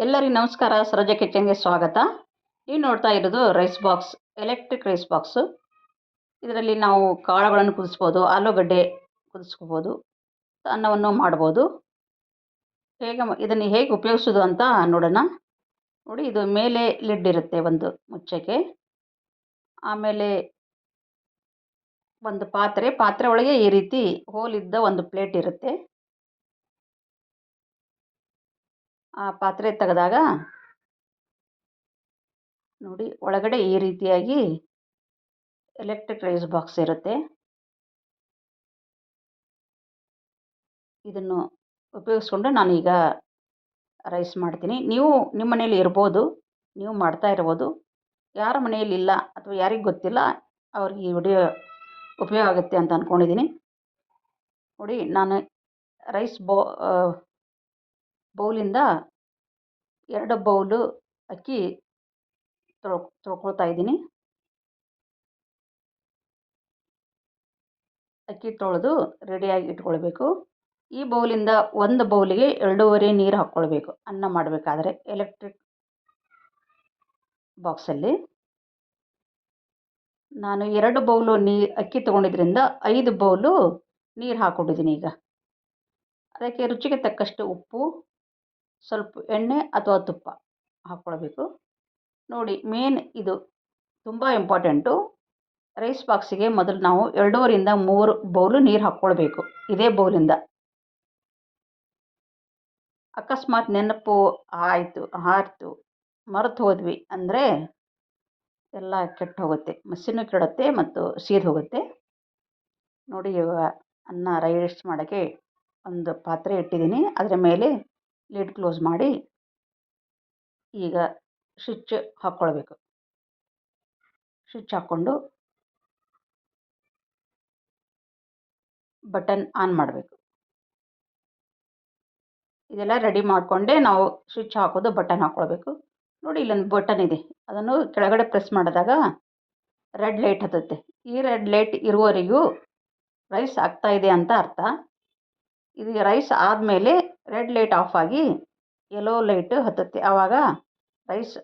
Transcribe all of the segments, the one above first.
ಎಲ್ಲರಿಗೂ ನಮಸ್ಕಾರ. ಸರೋಜ ಕಿಚನ್ಗೆ ಸ್ವಾಗತ. ನೀವು ನೋಡ್ತಾ ಇರೋದು rice box, electric rice box. ಇದರಲ್ಲಿ ನಾವು ಕಾಳುಗಳನ್ನು ಕುದಿಸ್ಬೋದು, ಆಲೂಗಡ್ಡೆ ಕುದಿಸ್ಕೋಬೋದು, ಅನ್ನವನ್ನು ಮಾಡ್ಬೋದು. ಇದನ್ನು ಹೇಗೆ ಉಪಯೋಗಿಸೋದು ಅಂತ ನೋಡೋಣ. ನೋಡಿ, ಇದು ಮೇಲೆ ಲಿಡ್ ಇರುತ್ತೆ ಒಂದು ಮುಚ್ಚಕ್ಕೆ. ಆಮೇಲೆ ಒಂದು ಪಾತ್ರೆ ಒಳಗೆ ಈ ರೀತಿ ಹೋಲಿದ್ದ ಒಂದು ಪ್ಲೇಟ್ ಇರುತ್ತೆ. ಆ ಪಾತ್ರೆ ತೆಗೆದಾಗ ನೋಡಿ, ಒಳಗಡೆ ಈ ರೀತಿಯಾಗಿ ಎಲೆಕ್ಟ್ರಿಕ್ ರೈಸ್ ಬಾಕ್ಸ್ ಇರುತ್ತೆ. ಇದನ್ನು ಉಪಯೋಗಿಸ್ಕೊಂಡು ನಾನೀಗ ರೈಸ್ ಮಾಡ್ತೀನಿ. ನೀವು ನಿಮ್ಮ ಮನೇಲಿ ಇರ್ಬೋದು, ನೀವು ಮಾಡ್ತಾ ಇರ್ಬೋದು. ಯಾರ ಮನೆಯಲ್ಲಿ ಇಲ್ಲ ಅಥವಾ ಯಾರಿಗೆ ಗೊತ್ತಿಲ್ಲ ಅವ್ರಿಗೆ ಈ ವಿಡಿಯೋ ಉಪಯೋಗ ಆಗುತ್ತೆ ಅಂತ ಅಂದ್ಕೊಂಡಿದ್ದೀನಿ. ನೋಡಿ, ನಾನು ರೈಸ್ ಬೌಲಿಂದ 2 ಬೌಲು ಅಕ್ಕಿ ತೊಳ್ಕೊಳ್ತಾ ಇದ್ದೀನಿ. ಅಕ್ಕಿ ತೊಳೆದು ರೆಡಿಯಾಗಿ ಇಟ್ಕೊಳ್ಬೇಕು. ಈ ಬೌಲಿಂದ 1 ಬೌಲಿಗೆ 2.5 ನೀರು ಹಾಕ್ಕೊಳ್ಬೇಕು ಅನ್ನ ಮಾಡಬೇಕಾದ್ರೆ. ಎಲೆಕ್ಟ್ರಿಕ್ ಬಾಕ್ಸಲ್ಲಿ ನಾನು 2 ಬೌಲು ಅಕ್ಕಿ ತೊಗೊಂಡಿದ್ರಿಂದ 5 ಬೌಲು ನೀರು ಹಾಕ್ಕೊಂಡಿದ್ದೀನಿ. ಈಗ ಅದಕ್ಕೆ ರುಚಿಗೆ ತಕ್ಕಷ್ಟು ಉಪ್ಪು, ಸ್ವಲ್ಪ ಎಣ್ಣೆ ಅಥವಾ ತುಪ್ಪ ಹಾಕ್ಕೊಳ್ಬೇಕು. ನೋಡಿ, ಇದು ತುಂಬ ಇಂಪಾರ್ಟೆಂಟು. ರೈಸ್ ಬಾಕ್ಸಿಗೆ ಮೊದಲು ನಾವು 2.5ರಿಂದ 3 ಬೌಲು ನೀರು ಹಾಕ್ಕೊಳ್ಬೇಕು. ಇದೇ ಬೌಲಿಂದ ಅಕಸ್ಮಾತ್ ನೆನಪು ಆಯಿತು ಮರೆತು ಹೋದ್ವಿ ಅಂದರೆ ಎಲ್ಲ ಕೆಟ್ಟು ಹೋಗುತ್ತೆ, ಮಸಿನೂ ಕೆಡುತ್ತೆ ಮತ್ತು ಸೀದು ಹೋಗುತ್ತೆ. ನೋಡಿ, ಇವಾಗ ಅನ್ನ ರೈಸ್ ಮಾಡೋಕ್ಕೆ ಒಂದು ಪಾತ್ರೆ ಇಟ್ಟಿದ್ದೀನಿ. ಅದರ ಮೇಲೆ ಲಿಡ್ ಕ್ಲೋಸ್ ಮಾಡಿ ಈಗ ಸ್ವಿಚ್ ಹಾಕ್ಕೊಳ್ಬೇಕು. ಸ್ವಿಚ್ ಹಾಕ್ಕೊಂಡು ಬಟನ್ ಆನ್ ಮಾಡಬೇಕು. ಇದೆಲ್ಲ ರೆಡಿ ಮಾಡಿಕೊಂಡೇ ನಾವು ಸ್ವಿಚ್ ಹಾಕೋದು, ಬಟನ್ ಹಾಕ್ಕೊಳ್ಬೇಕು. ನೋಡಿ, ಇಲ್ಲೊಂದು ಬಟನ್ ಇದೆ, ಅದನ್ನು ಕೆಳಗಡೆ ಪ್ರೆಸ್ ಮಾಡಿದಾಗ ರೆಡ್ ಲೈಟ್ ಹತ್ತುತ್ತೆ. ಈ ರೆಡ್ ಲೈಟ್ ಇರುವವರೆಗೂ ರೈಸ್ ಆಗ್ತಾ ಇದೆ ಅಂತ ಅರ್ಥ. ಇದು ರೈಸ್ ಆದಮೇಲೆ ರೆಡ್ ಲೈಟ್ ಆಫ್ ಆಗಿ ಯೆಲ್ಲೋ ಲೈಟ್ ಹತ್ತುತ್ತೆ, ಆವಾಗ ರೈಸ್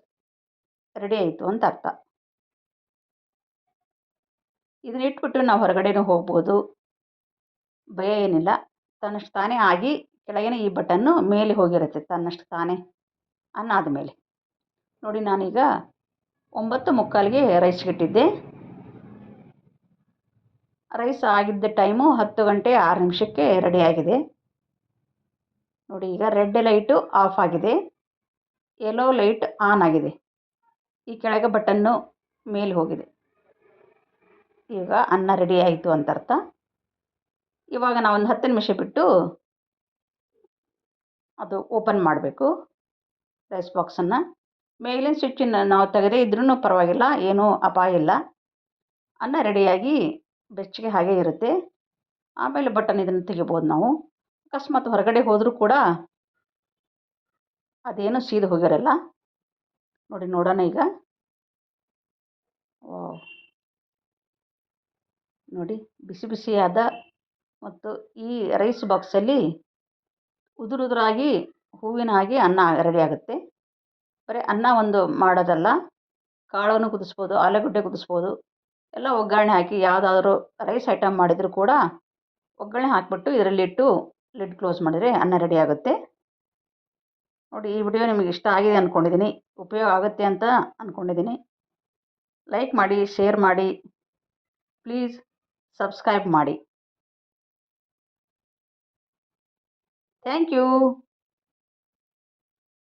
ರೆಡಿ ಆಯಿತು ಅಂತ ಅರ್ಥ. ಇದನ್ನ ಇಟ್ಬಿಟ್ಟು ನಾವು ಹೊರಗಡೆನೂ ಹೋಗ್ಬೋದು, ಭಯ ಏನಿಲ್ಲ. ತನ್ನಷ್ಟು ತಾನೇ ಆಗಿ ಕೆಳಗಿನ ಈ ಬಟನ್ನು ಮೇಲೆ ಹೋಗಿರುತ್ತೆ ತನ್ನಷ್ಟು ತಾನೇ ಅನ್ನಾದ ಮೇಲೆ. ನೋಡಿ, ನಾನೀಗ 9:45ಗೆ ರೈಸ್ಗೆ ಇಟ್ಟಿದ್ದೆ. ರೈಸ್ ಆಗಿದ್ದ ಟೈಮು 10 ಗಂಟೆ 6 ನಿಮಿಷಕ್ಕೆ ರೆಡಿಯಾಗಿದೆ. ನೋಡಿ, ಈಗ ರೆಡ್ ಲೈಟು ಆಫ್ ಆಗಿದೆ, ಯೆಲ್ಲೋ ಲೈಟ್ ಆನ್ ಆಗಿದೆ. ಈ ಕೆಳಗೆ ಬಟನ್ನು ಮೇಲೆ ಹೋಗಿದೆ. ಈಗ ಅನ್ನ ರೆಡಿ ಆಯಿತು ಅಂತ ಅರ್ಥ. ಇವಾಗ ನಾವೊಂದು 10 ನಿಮಿಷ ಬಿಟ್ಟು ಅದು ಓಪನ್ ಮಾಡಬೇಕು ರೈಸ್ ಬಾಕ್ಸನ್ನು. ಮೇಲಿನ ಸ್ವಿಚ್ಚನ್ನು ನಾವು ತೆಗೆದೇ ಇದ್ರೂ ಪರವಾಗಿಲ್ಲ, ಏನೂ ಅಪಾಯ ಇಲ್ಲ. ಅನ್ನ ರೆಡಿಯಾಗಿ ಬೆಚ್ಚಗೆ ಹಾಗೆ ಇರುತ್ತೆ. ಆಮೇಲೆ ಬಟನ್ ಇದನ್ನು ತೆಗಿಬೋದು ನಾವು. ಅಕಸ್ಮಾತ್ ಹೊರಗಡೆ ಹೋದರೂ ಕೂಡ ಅದೇನು ಸೀದು ಹೋಗಿರಲ್ಲ. ನೋಡಿ, ನೋಡೋಣ ಈಗ. ನೋಡಿ, ಬಿಸಿ ಬಿಸಿಯಾದ ಮತ್ತು ಈ ರೈಸ್ ಬಾಕ್ಸಲ್ಲಿ ಉದುರಾಗಿ ಹೂವಿನ ಹಾಗೆ ಅನ್ನ ರೆಡಿ ಆಗುತ್ತೆ. ಬರೀ ಅನ್ನ ಒಂದು ಮಾಡೋದಲ್ಲ, ಕಾಳನ್ನು ಕುದಿಸ್ಬೋದು, ಆಲೂಗಡ್ಡೆ ಕುದಿಸ್ಬೋದು, ಎಲ್ಲ ಒಗ್ಗರಣೆ ಹಾಕಿ ಯಾವುದಾದ್ರೂ ರೈಸ್ ಐಟಮ್ ಮಾಡಿದರೂ ಕೂಡ ಒಗ್ಗರಣೆ ಹಾಕಿಬಿಟ್ಟು ಇದರಲ್ಲಿಟ್ಟು ಲಿಡ್ ಕ್ಲೋಸ್ ಮಾಡಿದರೆ ಅನ್ನ ರೆಡಿ ಆಗುತ್ತೆ. ನೋಡಿ, ಈ ವಿಡಿಯೋ ನಿಮಗೆ ಇಷ್ಟ ಆಗಿದೆ ಅಂದ್ಕೊಂಡಿದ್ದೀನಿ, ಉಪಯೋಗ ಆಗುತ್ತೆ ಅಂತ ಅಂದ್ಕೊಂಡಿದ್ದೀನಿ. ಲೈಕ್ ಮಾಡಿ, ಶೇರ್ ಮಾಡಿ, ಪ್ಲೀಸ್ ಸಬ್ಸ್ಕ್ರೈಬ್ ಮಾಡಿ. Thank you.